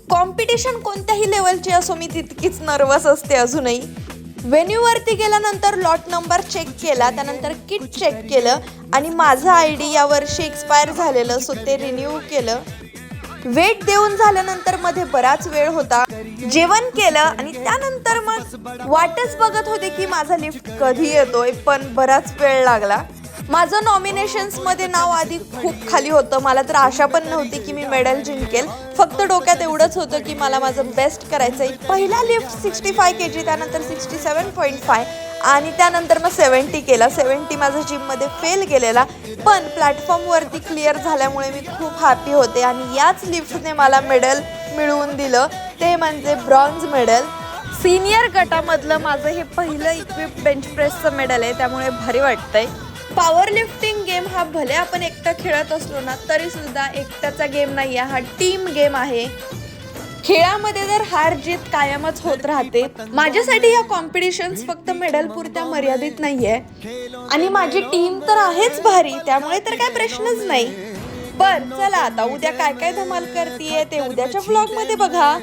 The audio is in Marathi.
कॉम्पिटिशन कोणत्याही लेवलची असो मी तितकीच नर्वस असते अजूनही. व्हेन्यूवरती गेल्यानंतर लॉट नंबर चेक केला, त्यानंतर किट चेक केलं आणि माझं ID यावर्षी एक्सपायर झालेलं, सो ते रिन्यू केलं. वेट देऊन झाल्यानंतर मध्ये बराच वेळ होता. जेवण केलं आणि त्यानंतर मग वाटच बघत होते की माझा लिफ्ट कधी येतोय, पण बराच वेळ लागला. माझं नॉमिनेशन्समध्ये नाव आधी खूप खाली होतं. मला तर आशा पण नव्हती की मी मेडल जिंकेल. फक्त डोक्यात एवढंच होतं की मला माझं बेस्ट करायचं आहे. पहिला लिफ्ट 65 kg, त्यानंतर 67.5 आणि त्यानंतर मग 70 केला. 70 माझा जिममध्ये फेल गेलेला, पण प्लॅटफॉर्मवरती क्लिअर झाल्यामुळे मी खूप हॅपी होते आणि याच लिफ्टने मला मेडल मिळवून दिलं, ते म्हणजे ब्रॉन्झ मेडल. सिनियर गटामधलं माझं हे पहिलं इक्विप बेंच प्रेसचं मेडल आहे, त्यामुळे भारी वाटतंय. पॉवर लिफ्टिंग गेम हा भले आपण एकटं खेळत असलो ना तरी सुद्धा एकट्याचा गेम नाही आहे, हा टीम गेम आहे. खेळामध्ये तर हार जीत कायमच होत राहते. माझ्यासाठी या कॉम्पिटिशन्स फक्त मेडल पुरत्या मर्यादित नाहीये आणि माझी टीम तर आहेच भारी, त्यामुळे तर काय प्रश्नच नाही. पण चला आता उद्या काय काय धमाल करतीये ते उद्याच्या व्लॉगमध्ये बघा.